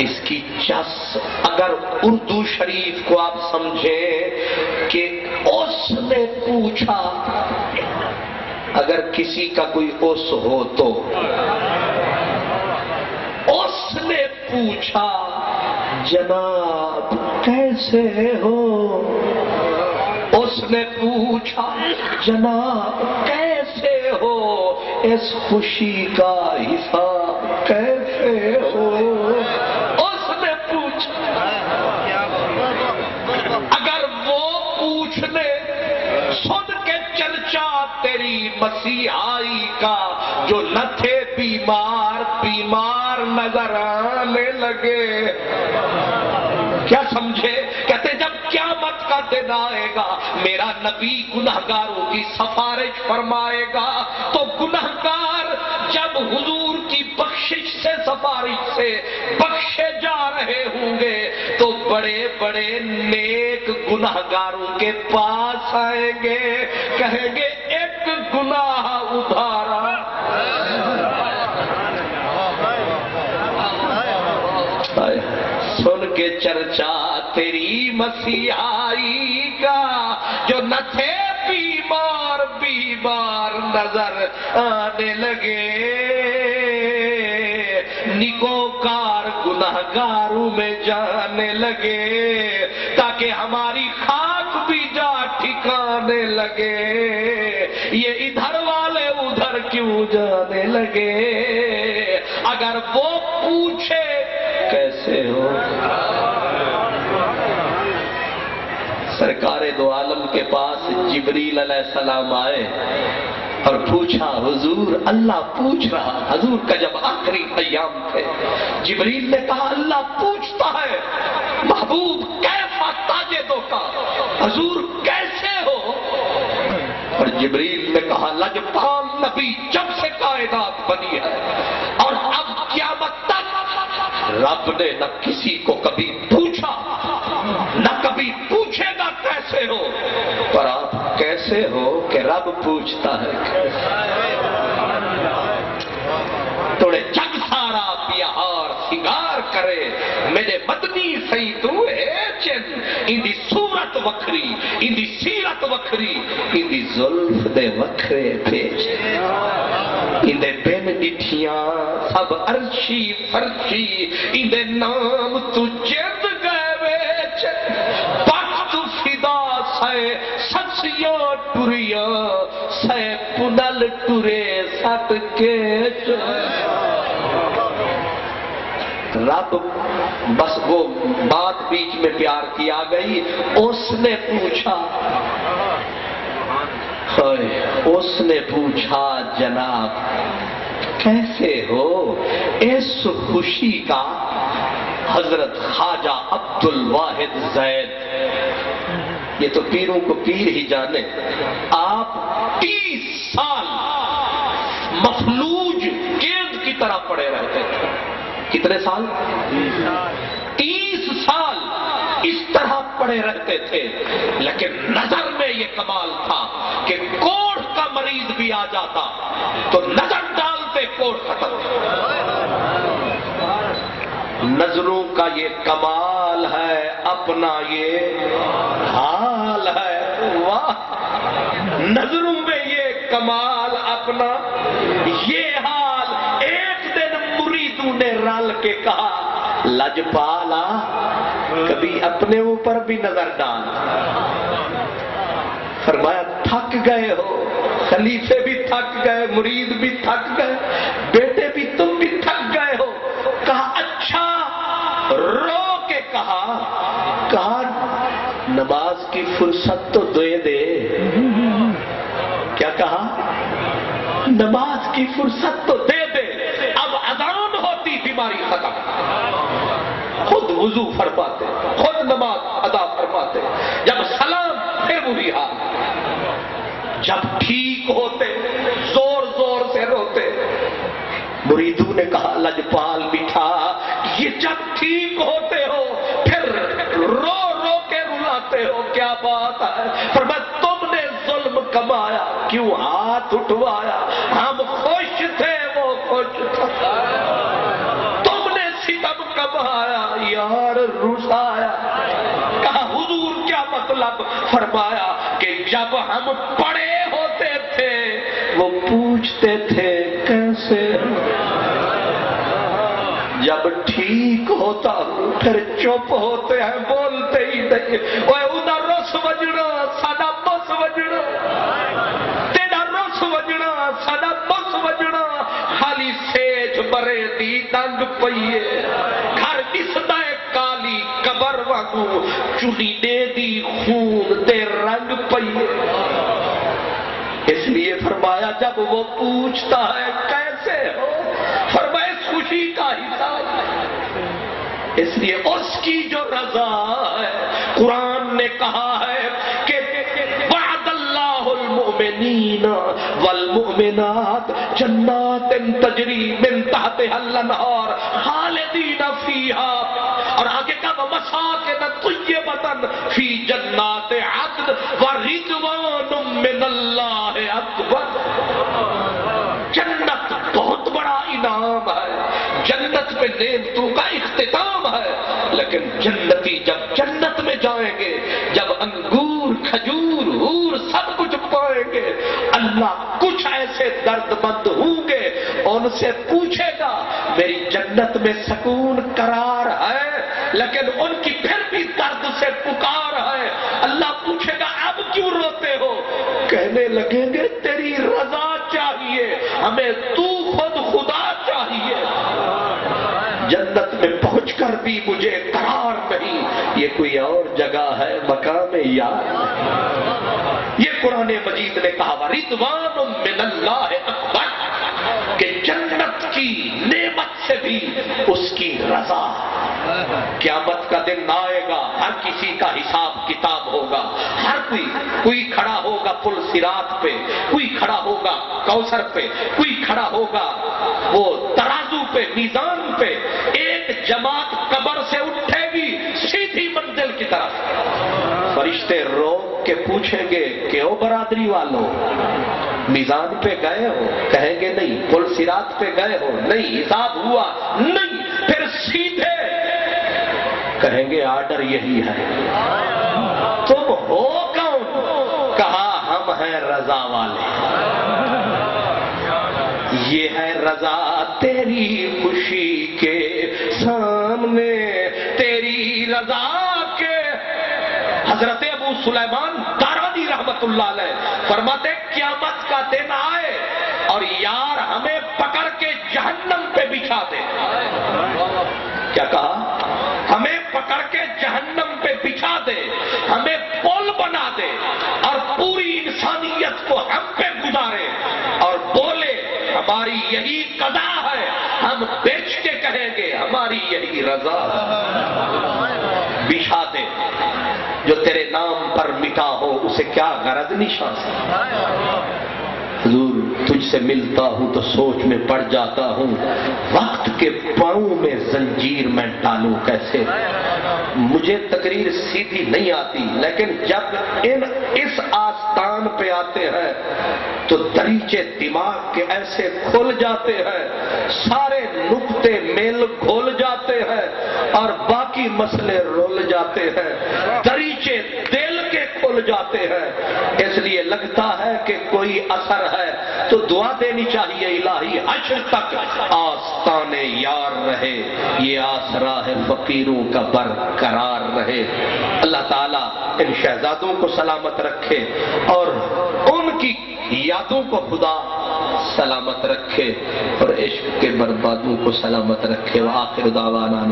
اس کی چس اگر اردو شریف کو آپ سمجھیں کہ اس نے پوچھا، اگر کسی کا کوئی اس ہو تو اس نے پوچھا جناب کیسے ہو، اس نے پوچھا جناب کیسے ہو، اس خوشی کا حساب کیسے ہو، اس نے پوچھا۔ اگر وہ پوچھنے سن کے چرچا تیری مسیحائی کا، جو نہ تھے بیمار بیمار نظر آنے لگے۔ کیا سمجھے؟ کہتے جب قیامت کا دن آئے گا میرا نبی گنہگاروں کی سفارش فرمائے گا، تو گنہگار جب حضور کی بخشش سے سفارش سے بخشے جا رہے ہوں گے تو بڑے بڑے نیک گنہگاروں کے پاس آئیں گے، کہیں گے ایک گناہ ادھارا۔ سن کے چرچا تیری مسیحائی کا، جو نہ تھے بیمار بیمار نظر آنے لگے، نیکوکار گنہگاروں میں جانے لگے، تاکہ ہماری خاک بھی جا ٹھکانے لگے، یہ ادھر والے ادھر کیوں جانے لگے۔ اگر وہ پوچھے کیسے ہو، سرکار دو عالم کے پاس جبریل علیہ السلام آئے اور پوچھا حضور اللہ پوچھ رہا۔ حضور کا جب آخری ایام تھے، جبریل نے کہا اللہ پوچھتا ہے محبوب کیفا تاجدو کا، حضور کیسے ہو؟ اور جبریل نے کہا لجپال نبی جب سے کائنات بنی ہے اور اب قیامت تک رب نے نہ کسی کو کبھی پوچھا نہ کبھی پوچھے گا کیسے ہو، پر آپ کیسے ہو کہ رب پوچھتا ہے توڑے جگ سارا پیہار سنگار کرے میرے مدنی سی تو چن، اندی صورت وکھری اندی سیرت وکھری اندی زلف دے وکھرے پیچ، اندے بین ڈٹھیاں سب عرشی فرشی، اندے نام تو جد گئے ویچ، پاک تو فدا سائے سچیاں ٹریاں سائے پنل ٹرے سٹ کے۔ رب بس وہ بات بیچ میں پیار کی آ گئی، اس نے پوچھا، اس نے پوچھا جناب کیسے ہو، اس خوشی کا حضرت خواجہ عبد الواحد زید، یہ تو پیروں کو پیر ہی جانے، آپ 30 سال مفلوج گیند کی طرح پڑے رہتے تھے۔ کتنے سال؟ 30 سال اس طرح پڑے رہتے تھے، لیکن نظر میں یہ کمال تھا کہ کوڑھ کا مریض بھی آ جاتا تو نظر ڈالتے کوڑھ ختم۔ نظروں کا یہ کمال ہے، اپنا یہ حال ہے، واہ نظروں میں یہ کمال اپنا یہ حال۔ ایک دن مریدوں نے رل کے کہا لجپالا کبھی اپنے اوپر بھی نظر ڈال۔ فرمایا تھک گئے ہو، خلیفے بھی تھک گئے، مرید بھی تھک گئے، بیٹے بھی تم بھی تھک گئے ہو۔ کہا اچھا، رو کے کہا نماز کی فرصت تو دے دے۔ کیا کہا؟ نماز کی فرصت تو دے دے۔ اب اذان ہوتی بیماری ختم، خود وضو فرماتے، خود نماز ادا فرماتے، جب سلام پھر وہی حال، جب ٹھیک ہوتے زور زور سے روتے۔ مریدوں نے کہا لجپال بٹھا، یہ جب ٹھیک ہوتے ہو پھر رو رو کے رلاتے ہو، کیا بات ہے؟ فرمایا تم نے ظلم کمایا کیوں ہاتھ اٹھوایا، ہم خوش تھے وہ خوش تھا، تم نے ستم کمایا یار رسایا. کہا حضور کیا مطلب؟ فرمایا کہ جب ہم پڑے ہوتے تھے وہ پوچھتے تھے کیسے، جب ٹھیک ہوتا ہوں پھر چپ ہوتے ہیں، بولتے ہی نہیں. اوے ادھر رس وجنا ساڈا بس وجنا، تیرا رس وجنا ساڈا بس وجنا، خالی سیج برے دی ڈنگ پئیے، گھر دسدا ہے کالی قبر وانگو، چنی دے دی خون دے رنگ پئیے. اس لیے فرمایا جب وہ پوچھتا ہے کیسے ہو، فرمایا خوشی کا حساب ہے. اس لیے اس کی جو رضا ہے، قرآن نے کہا ہے کہ وعد اللہ المؤمنین والمؤمنات جنات تجری من تحتها الانہار خالدین فیہا، اور آگے کا ومساکن طیبۃ فی جنات عدن ورضوان من اللہ اکبر. جنت بہت بڑا انعام ہے، جنت میں نعمتوں کا اختتام ہے، لیکن جنتی جب جنت میں جائیں گے، جب انگور کھجور حور سب کچھ پائیں گے، اللہ کچھ ایسے درد مند ہوں گے، ان سے پوچھے گا میری جنت میں سکون قرار ہے، لیکن ان کی پھر بھی درد سے پکار ہے. اللہ پوچھے گا اب کیوں روتے ہو؟ کہنے لگیں گے تیری رضا چاہیے، ہمیں تو خود خدا چاہیے. جنت میں پہنچ کر بھی مجھے قرار نہیں، یہ کوئی اور جگہ ہے مقام یار. یہ قرآن مجید نے کہا رضوان من اللہ اکبر، کہ جنت کی نعمت سے بھی اس کی رضا. قیامت کا دن آئے گا، ہر کسی کا حساب کتاب ہوگا، ہر کوئی کھڑا ہوگا پل صراط پہ، کوئی کھڑا ہوگا کوثر پہ، کوئی کھڑا ہوگا وہ ترازو پہ، میزان پہ. ایک جماعت قبر سے اٹھے گی سیدھی منزل کی طرف. فرشتے روک کے پوچھیں گے کیوں برادری والوں میزان پہ گئے ہو؟ کہیں گے نہیں. پل صراط پہ گئے ہو؟ نہیں. حساب ہوا؟ نہیں. پھر سیدھے کہیں گے آرڈر یہی ہے. تم ہو کون؟ کہا ہم ہیں رضا والے. یہ ہے رضا تیری خوشی کے سامنے، تیری رضا کے. حضرت ابو سلیمان دارانی رحمت اللہ علیہ فرماتے قیامت کا دن آئے اور یار ہمیں پکڑ کے جہنم پہ بچھا دے. کیا کہا؟ ہمیں پکڑ کے جہنم پہ بچھا دے، ہمیں پل بنا دے اور پوری انسانیت کو ہم پہ گزارے اور بولے ہماری یہی قضا ہے. ہم بیچ کے کہیں گے ہماری یہی رضا ہے. بچھا دے جو تیرے نام پر مٹا ہو اسے کیا غرض نشان سے. حضور تجھ سے ملتا ہوں تو سوچ میں پڑ جاتا ہوں، وقت کے پاؤں میں زنجیر میں ڈالوں کیسے. مجھے تقریر سیدھی نہیں آتی، لیکن جب اس آستان پہ آتے ہیں تو دریچے دماغ کے ایسے کھل جاتے ہیں، سارے نقطے میل کھول جاتے ہیں اور باقی مسئلے رول جاتے ہیں، دریچے دل کے کھل جاتے ہیں. اس لیے لگتا ہے کہ کوئی اثر ہے تو دعا دینی چاہیے الہی حشر تک آستان یار رہے، یہ آسرا ہے فقیروں کا برقرار رہے. اللہ تعالیٰ ان شہزادوں کو سلامت رکھے اور ان کی یادوں کو خدا سلامت رکھے اور عشق کے بربادوں کو سلامت رکھے. وآخر دعوانا